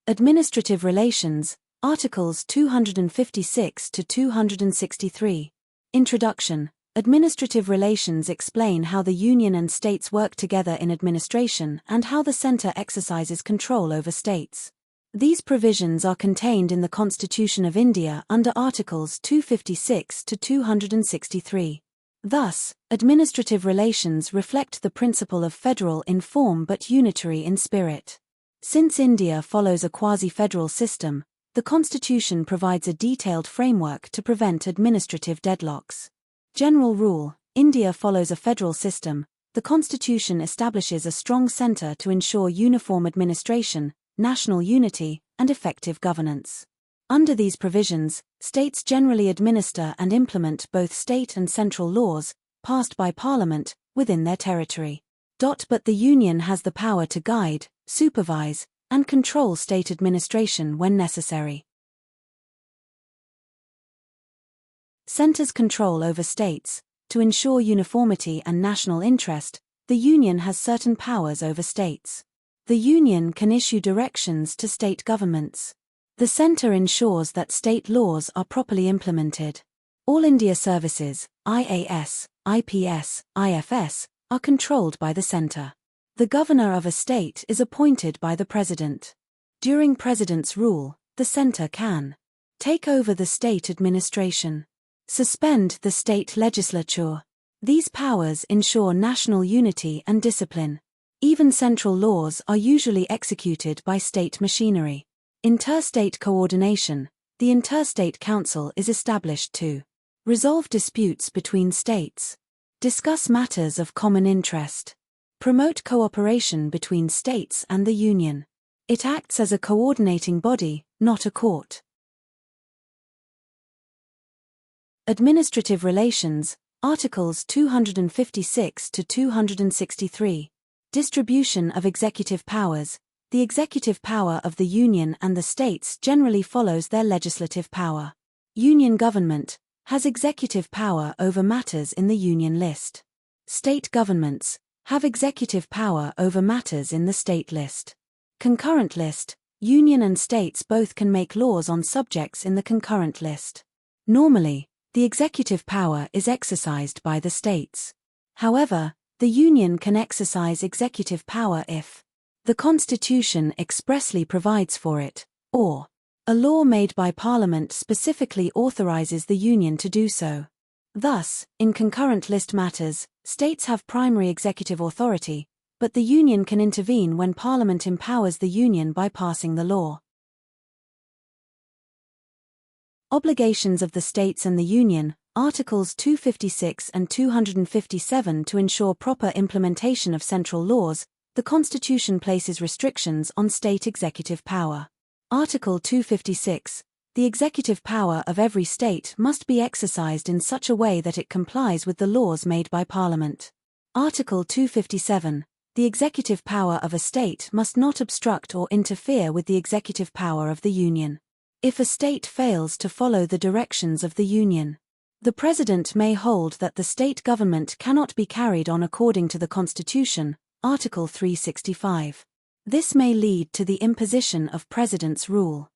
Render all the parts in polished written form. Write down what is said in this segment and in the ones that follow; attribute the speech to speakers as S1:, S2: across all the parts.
S1: Administrative Relations, Articles 256 to 263. Introduction. Administrative relations explain how the Union and states work together in administration and how the centre exercises control over states. These provisions are contained in the Constitution of India under Articles 256 to 263. Thus, administrative relations reflect the principle of federal in form but unitary in spirit. Since India follows a quasi-federal system, the Constitution provides a detailed framework to prevent administrative deadlocks. General rule: India follows a federal system. The Constitution establishes a strong centre to ensure uniform administration, national unity, and effective governance. Under these provisions, states generally administer and implement both state and central laws, passed by Parliament, within their territory. But the Union has the power to guide, supervise, and control state administration when necessary. Centre's control over states. To ensure uniformity and national interest, the Union has certain powers over states. The Union can issue directions to state governments. The centre ensures that state laws are properly implemented. All India services, IAS, IPS, IFS, are controlled by the centre. The governor of a state is appointed by the president. During president's rule, the centre can take over the state administration, suspend the state legislature. These powers ensure national unity and discipline. Even central laws are usually executed by state machinery. Interstate coordination. The Interstate Council is established to resolve disputes between states, discuss matters of common interest, promote cooperation between states and the Union. It acts as a coordinating body, not a court. Administrative Relations, Articles 256 to 263. Distribution of executive powers. The executive power of the Union and the states generally follows their legislative power. Union government has executive power over matters in the Union list. State governments have executive power over matters in the state list. Concurrent list. Union and states both can make laws on subjects in the concurrent list. Normally, the executive power is exercised by the states. However, the Union can exercise executive power if the Constitution expressly provides for it, or a law made by Parliament specifically authorizes the Union to do so. Thus, in concurrent list matters, states have primary executive authority, but the Union can intervene when Parliament empowers the Union by passing the law. Obligations of the states and the Union, Articles 256 and 257. To ensure proper implementation of central laws, the Constitution places restrictions on state executive power. Article 256. The executive power of every state must be exercised in such a way that it complies with the laws made by Parliament. Article 257. The executive power of a state must not obstruct or interfere with the executive power of the Union. If a state fails to follow the directions of the Union, the President may hold that the state government cannot be carried on according to the Constitution, Article 365. This may lead to the imposition of President's rule.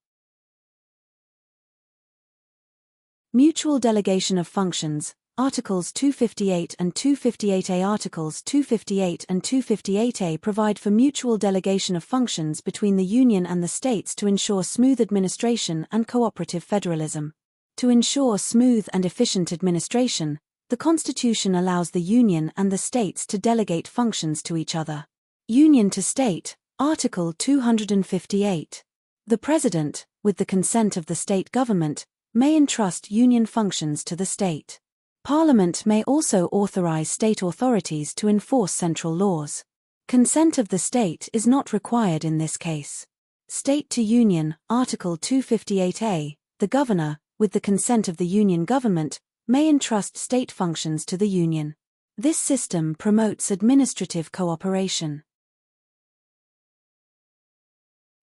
S1: Mutual delegation of functions, Articles 258 and 258A. Articles 258 and 258A provide for mutual delegation of functions between the Union and the states to ensure smooth administration and cooperative federalism. To ensure smooth and efficient administration, the Constitution allows the Union and the states to delegate functions to each other. Union to state, Article 258. The President, with the consent of the state government, may entrust Union functions to the state. Parliament may also authorize state authorities to enforce central laws. Consent of the state is not required in this case. State to Union, Article 258A. The Governor, with the consent of the Union government, may entrust state functions to the Union. This system promotes administrative cooperation.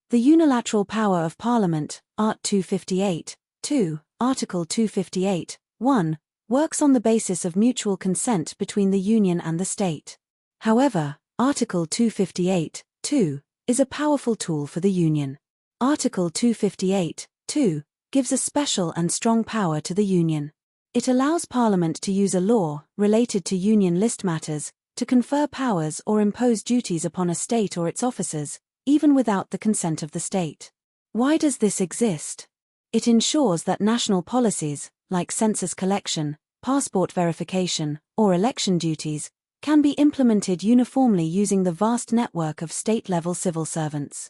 S1: The unilateral power of Parliament, Art. 258, 2, Article 258, 1, works on the basis of mutual consent between the Union and the state. However, Article 258, 2, is a powerful tool for the Union. Article 258, 2, gives a special and strong power to the Union. It allows Parliament to use a law, related to Union list matters, to confer powers or impose duties upon a state or its officers, even without the consent of the state. Why does this exist? It ensures that national policies, like census collection, passport verification, or election duties, can be implemented uniformly using the vast network of state-level civil servants.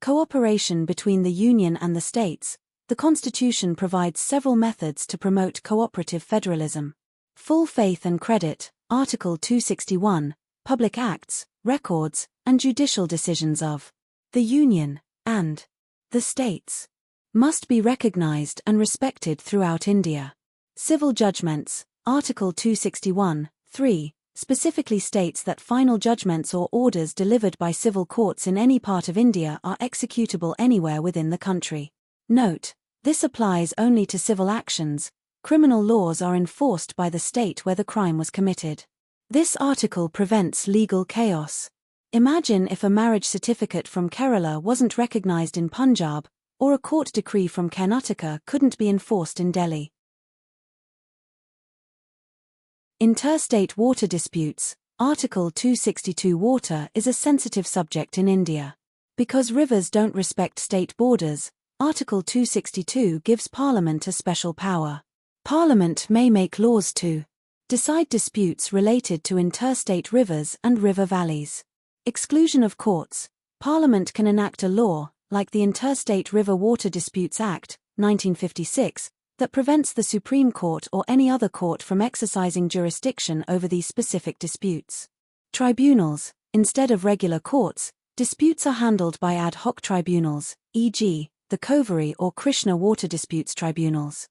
S1: Cooperation between the Union and the states. The Constitution provides several methods to promote cooperative federalism. Full faith and credit, Article 261, public acts, records, and judicial decisions of the Union and the states must be recognized and respected throughout India. Civil judgments, Article 261, 3, specifically states that final judgments or orders delivered by civil courts in any part of India are executable anywhere within the country. Note: this applies only to civil actions. Criminal laws are enforced by the state where the crime was committed. This article prevents legal chaos. Imagine if a marriage certificate from Kerala wasn't recognized in Punjab, or a court decree from Karnataka couldn't be enforced in Delhi. Interstate water disputes, Article 262. Water is a sensitive subject in India. Because rivers don't respect state borders, Article 262 gives Parliament a special power. Parliament may make laws to decide disputes related to interstate rivers and river valleys. Exclusion of courts. Parliament can enact a law, like the Interstate River Water Disputes Act, 1956, that prevents the Supreme Court or any other court from exercising jurisdiction over these specific disputes. Tribunals. Instead of regular courts, disputes are handled by ad hoc tribunals, e.g., the Koveri or Krishna Water Disputes Tribunals.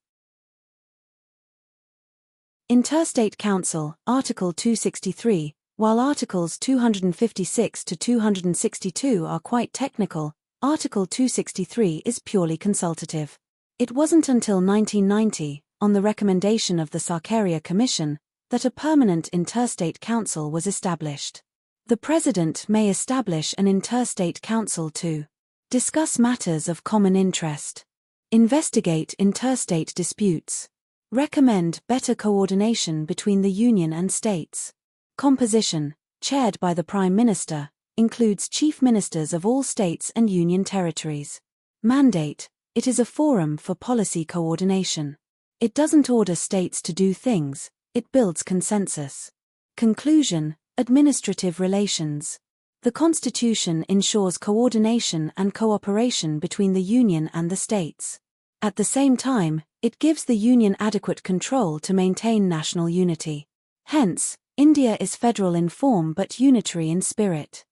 S1: Interstate Council, Article 263. While Articles 256 to 262 are quite technical, Article 263 is purely consultative. It wasn't until 1990, on the recommendation of the Sarkaria Commission, that a permanent interstate council was established. The President may establish an interstate council to discuss matters of common interest, investigate interstate disputes, recommend better coordination between the Union and states. Composition, chaired by the Prime Minister, includes chief ministers of all states and Union territories. Mandate. It is a forum for policy coordination. It doesn't order states to do things, it builds consensus. Conclusion. Administrative relations. The Constitution ensures coordination and cooperation between the Union and the states. At the same time, it gives the Union adequate control to maintain national unity. Hence, India is federal in form but unitary in spirit.